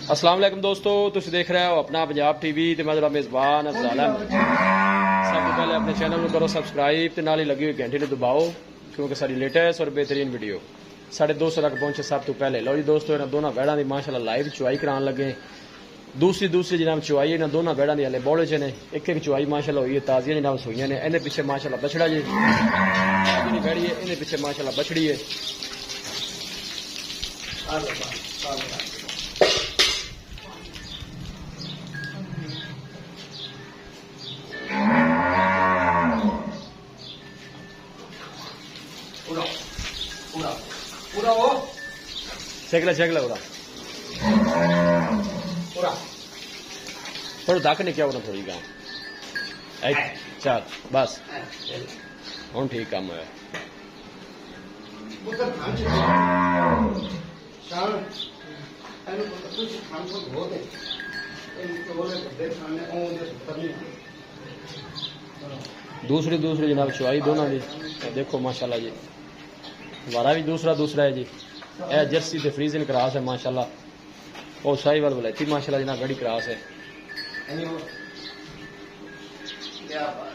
अस्सलाम वालेकुम दोस्तों, तुम देख रहे हो अपना पंजाब टीवी ते मैं जरा मेज़बान अफज़ल अहमद। सब तो पहले अपने चैनल को करो सब्सक्राइब ते नाल ही लगी हुई घंटी ने दबाओ क्योंकि सारी लेटेस्ट और बेहतरीन वीडियो 250 तक पहुंचे सब तो पहले। लो जी दोस्तों, इन्होंने दोनों बैड़ा की माशाल्लाह लाइव चुवाई कराने लगे। दूसरी जनाब चुवाई इन्होंने दोनों बैड़ा की हले बौले च ने। एक चुवाई माशाल्लाह हुई है, ताज़ियां जनाब सुइयां ने। इन्हें पिछे माशाल्लाह बछड़ा जी बैड़ी है, इन्हें पिछे माशाल्लाह बछड़ी है। पूरा वो शेकला उड़ा पूरा थोड़ा दाक ने क्या होना थोड़ी गाँव चल बस हूँ ठीक काम है। उधर खान शाम एनु कुछ खान को बहुत है इन तो बोले बड़े खाने और करनी दूसरी जनाब चुवाई दोनों की देखो माशाल्लाह जी। वारा भी दूसरा है जी। यह जर्सी ते फ्रीजन क्रॉस है माशाल्लाह। और शाहीवाल वलैती माशाल्लाह जनाब गड़ी क्रॉस है। क्या बात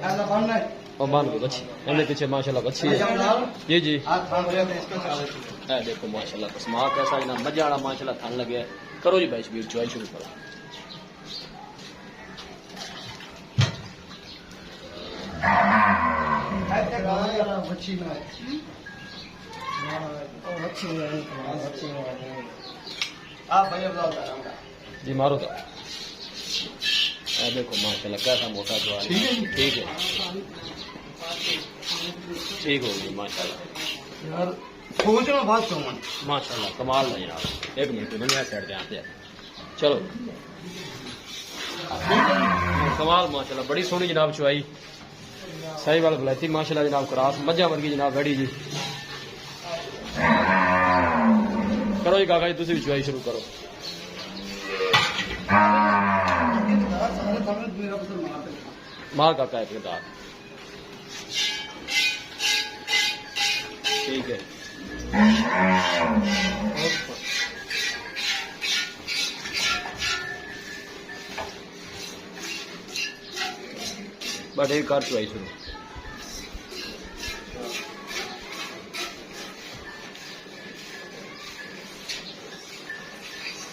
आला बनना है और मान लो बच्ची इनके पीछे माशाल्लाह बच्ची है जी जी। हाथ थाम रहे थे इसको चाले है देखो माशाल्लाह स्मार्ट कैसा जनाब मजा वाला माशाल्लाह थान लगे है। करो जी भाई शबीर चुवाई शुरू करो। ऐसे गाना वाला बच्ची में बच्ची में आप भैया बताओ जी मारो तो देखो माशाल्लाह कैसा मोटा जवान। ठीक है ठीक हो गई माशाल्लाह यार सोचना बात सुन माशाल्लाह कमाल है यार। एक मिनट दुनिया साइड पे आते हैं चलो। कमाल माशाल्लाह बड़ी सोहनी जनाब चुवाई साहिवाल वलैती माशाल्लाह जनाब क्रॉस मज्जा वर्गी जनाब बैठी जी। करो जी काका जी तुम भी चुवाई शुरू करो। मार काका एक दार ठीक है। बट एक कार चुवाई शुरू।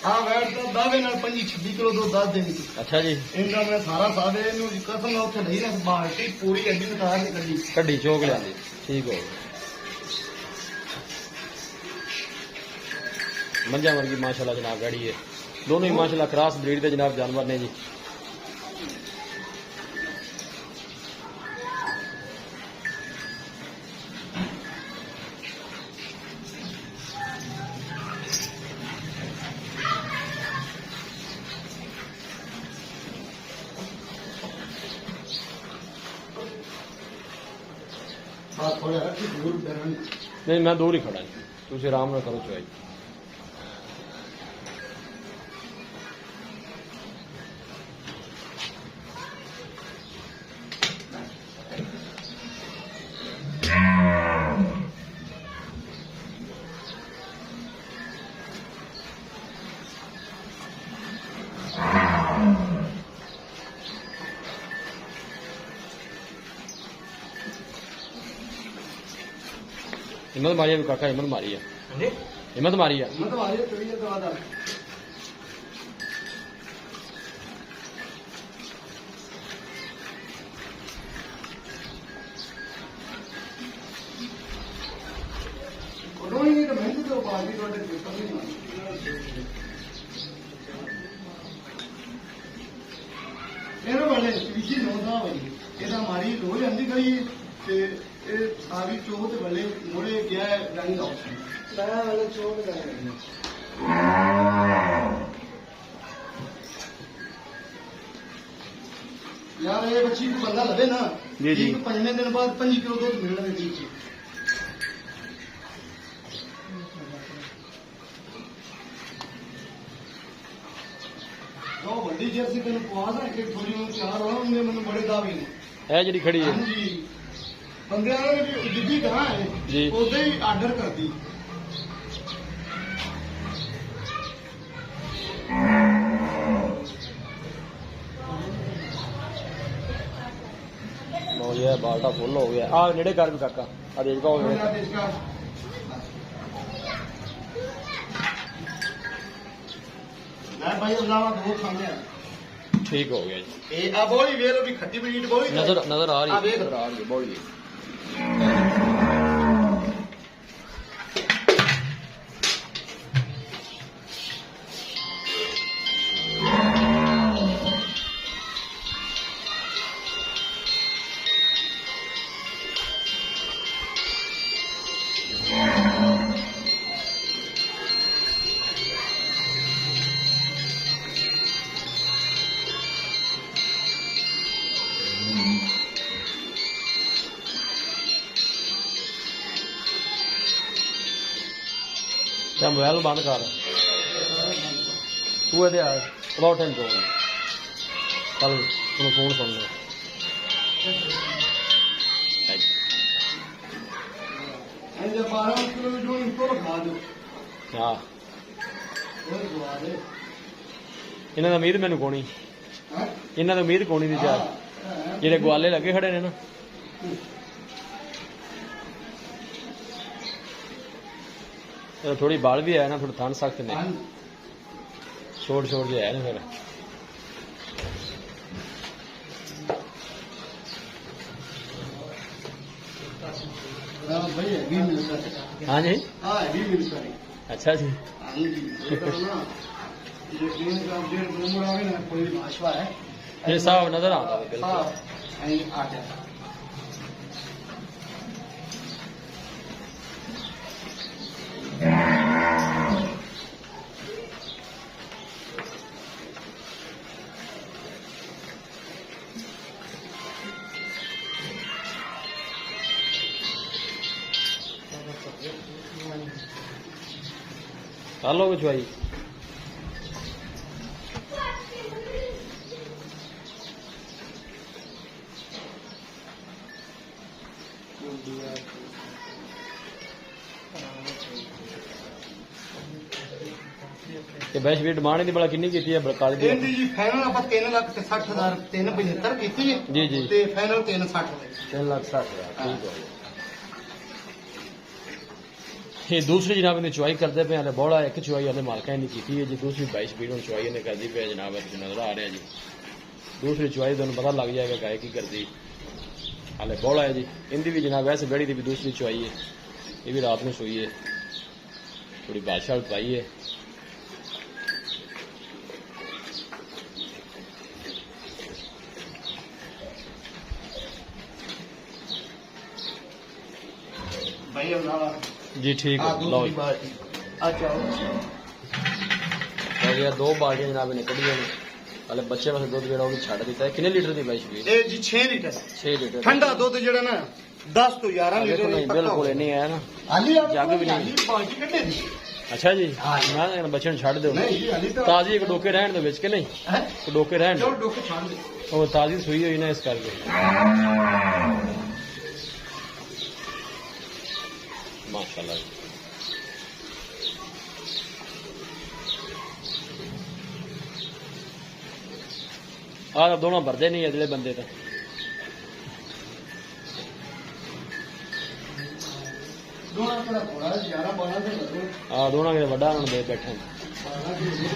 हाँ बैठ तो दावे नाल 25-26 किलो दूध दस देनी थी। अच्छा जी इनका मैं सारा सादे कसम ना उसे नहीं ना बाल्टी पूरी अड्डी उतार के कड्डी चौक लिया ठीक हो। मंजा वर्गी माशाल्लाह जनाब गाड़ी है। दोनों ही माशाल्लाह क्रॉस ब्रीड के जनाब जानवर ने जी। हाँ थोड़ा हट दूर बैठन नहीं मैं दूर ही खड़ा तुम आराम ना करो चुवाई। हिम्मत मारी है काका हिम्मत मारी है हिम्मत मारी है। मैं तो आ रही चली दवा दा कोई नहीं तो मैं तो पार्टी तोड़े पेपर नहीं मार ਇਹਨੂੰ ਵਾਲੇ ਵਿਸ਼ੀ ਨੋਦਾ ਵਈ ਇਹਦਾ ਮਾਰੀ ਰੋ ਜਾਂਦੀ ਗਈ ਤੇ ਇਹ ਸਾਰੀ ਚੋਹ ਤੇ ਵੱਲੇ ਮੋੜੇ ਗਿਆ ਰੰਗ ਦਾ ਮੈਂ ਵਾਲੇ ਚੋਹ ਦਾ यार ये बच्ची को बंदा लगे ना जी जी 5 दिन बाद 5 किलो दूध मिलना है ठीक है। जो बड़ी ਜਰਸੀ ਤੈਨੂੰ ਪਵਾ ਦਾਂ ਕਿ ਥੋੜੀ ਨੂੰ ਤਿਆਰ ਹੋਣਾ ਉਹਨੇ ਮੈਨੂੰ ਬੜੇ ਦਾਅਵੇ ਨੇ ਇਹ ਜਿਹੜੀ ਖੜੀ ਹੈ ਹਾਂਜੀ ਬੰਦਿਆਂ ਨੇ ਵੀ ਜਿੱਦੀ ਗਾਂ ਹੈ ਜੀ। ਉਹਦੇ ਹੀ ਆਰਡਰ ਕਰਦੀ ਲਓ ਜੀ, ਇਹ ਬਾਲਟਾ ਫੁੱਲ ਹੋ ਗਿਆ। ਆ ਨੇੜੇ ਕਰ ਵੀ ਕਾਕਾ, ਆ ਦੇਖ ਕੋ ਉਹਨਾਂ ਦੇ ਇਸਕਾ ਲੈ ਭਾਈ ਅਲਾਵਾ ਦੋ ਖਾਂਦੇ ਆ ਠੀਕ ਹੋ ਗਿਆ ਜੀ। ਇਹ ਆ ਬੋਲੀ ਵੇਖ ਲੋ ਵੀ ਖੱਟੀ ਬੀਟ ਬੋਲੀ ਨਜ਼ਰ ਆ ਰਹੀ ਆ ਵੇਖ। ਨਜ਼ਰ ਆ ਰਹੀ ਹੈ ਬੋਲੀ। ਜਾਂ ਮੋਬਾਈਲ ਬੰਦ ਕਰ ਤੂੰ ਇਹਦੇ ਆ ਬਹੁਤ ਟਾਈਮ ਤੋਂ ਚੱਲ ਤੈਨੂੰ ਫੋਨ ਸੁਣ ਲੈ ਇਹ ਜੇ 12 ਕਿਲੋ ਜੋ ਇਨਕੋ ਖਾ ਦੋ ਹਾਂ ਉਹ ਦਵਾ ਦੇ ਇਹਨਾਂ ਦਾ ਉਮੀਦ ਮੈਨੂੰ ਕੋਣੀ ਹਾਂ ਇਹਨਾਂ ਦਾ ਉਮੀਦ ਕੋਣੀ ਦੀ ਜਾ ਜਿਹੜੇ ਗਵਾਲੇ ਲੱਗੇ ਖੜੇ ਨੇ ਨਾ ਥੋੜੀ ਬਾਲ ਵੀ ਹੈ ਨਾ ਥੋੜਾ ਥਣ ਸਖਤ ਨੇ ਛੋੜ ਛੋੜ ਜੇ ਹੈ ਨਾ ਫਿਰ भाई अभी मिलता है हाँ जी हाँ अभी मिलता है अच्छा जी हाँ जी ये करो ना ये ग्रीन का अपडेट नंबर आ गया ना कोई भाषा है ये साफ नजर आता है हाँ बिल्कुल आ जाता कर लो कुछ भाई ਤੇ ਬੈਸ਼ ਵੀ ਡਿਮਾਂਡ ਇਹਦੀ ਬੜਾ ਕਿੰਨੀ ਕੀਤੀ ਹੈ ਬਲਕਾਲੀ ਦੀ ਇਹਦੀ ਜੀ ਫਾਈਨਲ ਆਪਾਂ 3,60,000 375 ਕੀਤੀ ਹੈ ਜੀ ਜੀ ਤੇ ਫਾਈਨਲ 360 3,60,000 ਠੀਕ ਹੋ ਗਿਆ ਇਹ ਦੂਸਰੀ ਜਨਾਬ ਇਹਨੇ ਚੁਆਈ ਕਰਦੇ ਪਏ ਹਲੇ ਬੋਲਾ ਇੱਕ ਚੁਆਈ ਹਲੇ ਮਾਲਕਾਂ ਨੇ ਕੀਤੀ ਹੈ ਜੀ ਦੂਸਰੀ 22 ਸਪੀਡ ਨੂੰ ਚੁਆਈ ਇਹਨੇ ਕਰਦੀ ਪਈ ਜਨਾਬ ਇਹ ਨਜ਼ਰ ਆ ਰਿਹਾ ਜੀ ਦੂਸਰੀ ਚੁਆਈ ਤੁਹਾਨੂੰ ਪਤਾ ਲੱਗ ਜਾਏਗਾ ਗਾਇ ਕੀ ਕਰਦੀ ਹਲੇ ਬੋਲਾ ਹੈ ਜੀ ਇਹਦੀ ਵੀ ਜਨਾਬ ਵੈਸੇ ਬੜੀ ਦੀ ਵੀ ਦੂਸਰੀ ਚੁਆਈ ਹੈ ਇਹ ਵੀ ਰਾਤ ਨੂੰ ਸੋਈ ਹੈ ਥੋੜੀ ਬਾਦਸ਼ਾਹ ਪਾਈ ਹੈ भाई अब जी ठीक है लो जी अच्छा ये दो बाल्टियां जनाब ने कढ़िया ने हले बच्चे वास्ते दुध जेड़ा वो भी छड़ दिता है कितने लीटर दी बाई शबीर ਇਹ ਜੀ 6 ਲੀਟਰ 6 लीटर ਠੰਡਾ ਦੁੱਧ ਜਿਹੜਾ ਨਾ 10 ਤੋਂ 11 ਲੀਟਰ देखो नहीं बिल्कुल नहीं है ना ਹਾਲੀ ਜੱਗ ਵੀ ਨਹੀਂ। ਬਾਲਟੀ ਕੱਢੇ ਦੀ अच्छा जी मैं कहना बच्चे ਨੂੰ ਛੱਡ ਦਿਓ ਨਹੀਂ ਜੀ ਹਾਲੀ ਤਾਂ ਤਾਜ਼ੀ ਇੱਕ ਡੋਕੇ ਰਹਿਣ ਦੇ ਵਿੱਚ ਕਿ ਨਹੀਂ ਹੈ ਇੱਕ ਡੋਕੇ ਰਹਿਣ ਚਲੋ ਡੋਕੇ ਛੱਡ ਦੇ ਉਹ ਤਾਜ਼ੀ ਸੂਈ ਹੋਈ ਨਾ ਇਸ ਕਰਕੇ ਮਾਸ਼ਾਅੱਲਾ ਜੀ ਆਹ ਦੋਨੋਂ ਭਰਦੇ ਨਹੀਂ ਅਗਲੇ ਬੰਦੇ ਤਾਂ ਦੋਣਾ ਕਿਹੜਾ ਥੋੜਾ 11 12 ਦੇ ਲੱਗੋ ਆ ਦੋਨਾਂ ਕਿਤੇ ਵੱਡਾ ਉਹਨਾਂ ਨੂੰ ਦੇ ਬੈਠੇ ਨੇ। 12 ਦੇ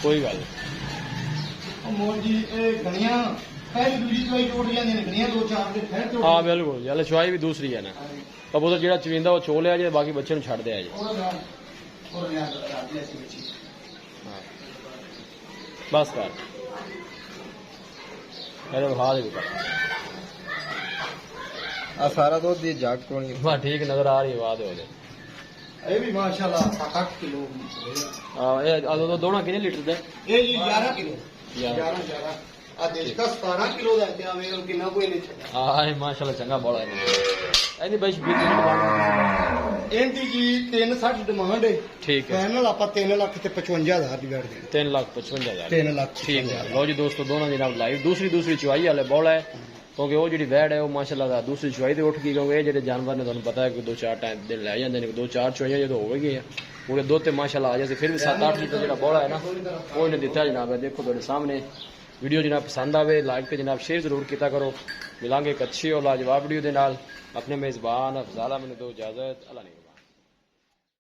ਕੋਈ ਗੱਲ ਨੀ। ਉਹ ਮੋਹਨ ਜੀ ਇਹ ਗਣੀਆਂ ਪਹਿਲੀ ਦੂਜੀ ਚੋਈ ਟੁੱਟ ਜਾਂਦੀਆਂ ਨੇ ਗਣੀਆਂ ਦੋ ਚਾਰ ਦੇ ਫਿਰ ਟੁੱਟ ਹਾਂ ਬਿਲਕੁਲ ਜੀ ਹਲੇ ਚੁਆਈ ਵੀ ਦੂਸਰੀ ਹੈ ਨਾ ਕਬੂਤਰ ਜਿਹੜਾ ਚਵਿੰਦਾ ਉਹ ਚੋ ਲਿਆ ਜੇ ਬਾਕੀ ਬੱਚੇ ਨੂੰ ਛੱਡ ਦਿਆ ਜੇ ਉਹਦਾ ਨਾਲ ਹੋਰ ਨਿਆਂ ਕਰਾ ਦਿਆ ਸੀ ਵਿੱਚ ਹਾਂ ਬਸ ਕਰ ਇਹਦੇ ਵਿਖਾ ਦੇ ਕਰ ਆ ਸਾਰਾ ਦੁੱਧ ਦੀ ਜੱਗ ਕੋਣੀ ਵਾਹ ਠੀਕ ਨਜ਼ਰ ਆ ਰਹੀ ਆਵਾਜ਼ ਉਹਦੇ ਇਹ ਵੀ ਮਾਸ਼ਾਅੱਲਾ 7-8 ਕਿਲੋ ਆ ਇਹ ਦੋਨਾਂ ਕਿੰਨੇ ਲੀਟਰ ਦੇ ਇਹ ਜੀ 11 ਕਿਲੋ 11 11 ਆ ਦੇਸ਼ਕਾ 17 ਕਿਲੋ ਦਾ ਤੇ ਆਵੇਂ ਕਿੰਨਾ ਕੋਈ ਨਹੀਂ ਛੱਡਿਆ ਹਾਂ ਇਹ ਮਾਸ਼ਾਅੱਲਾ ਚੰਗਾ ਬੋਲਾ ਹੈ ਇਹਦੀ ਬਈ ਸ਼ਬੀਰ ਦੀ ਡਿਮਾਂਡ ਇਹਦੀ ਜੀ 360 ਡਿਮਾਂਡ ਹੈ ਠੀਕ ਹੈ ਫਾਈਨਲ ਆਪਾਂ 3,55,000 ਦੀ ਬੈਠ ਦੇ 3,55,000 3 ਲੱਖ ਠੀਕ ਹੈ ਲਓ ਜੀ ਦੋਸਤੋ ਦੋਨਾਂ ਦੀ ਨਾਲ ਲਾਈਵ ਦੂਸਰੀ ਚੁਆਈ ਵਾਲੇ ਬੋਲਾ ਹੈ ਕਿਉਂਕਿ ਉਹ ਜਿਹੜੀ ਵੈੜ ਹੈ ਉਹ ਮਾਸ਼ਾਅੱਲਾ ਦਾ ਦੂਸਰੀ ਚੁਆਈ ਤੇ ਉੱਠ ਗਈ ਕਿਉਂਕਿ ਇਹ ਜਿਹੜੇ ਜਾਨਵਰ ਨੇ ਤੁਹਾਨੂੰ ਪਤਾ ਹੈ ਕਿ 2-4 ਟਾਈਮ ਦਿਨ ਲੈ ਜਾਂਦੇ ਨੇ 2-4 ਚੁਆਈਆਂ ਜਦੋਂ ਹੋ ਗਈਆਂ ਪੂਰੇ ਦੁੱਧ ਤੇ ਮਾਸ਼ਾਅੱਲਾ ਆ ਜਾਂਦੇ ਫਿਰ ਵੀ 7-8 ਲੀਟਰ ਜਿਹੜਾ ਬੋਲਾ ਹੈ ਨਾ ਉਹ ਇਹਨੇ ਦਿੱਤਾ ਜਨਾਬ ਹੈ ਦੇਖੋ ਤੁਹਾਡੇ ਸਾਹਮਣੇ ਵੀਡੀਓ ਜਨਾਬ ਪਸੰਦ ਆਵੇ ਲਾਈਕ ਤੇ ਜਨਾਬ ਸ਼ੇਅਰ ਜ਼ਰੂਰ ਕੀਤਾ ਕਰੋ ਮਿਲਾਂਗੇ ਇੱਕ ਅੱਛੀ और लाजवाब वीडियो ਦੇ ਨਾਲ अपने मेज़बान अफजाल अहमद को इजाज़त अल्लाह ने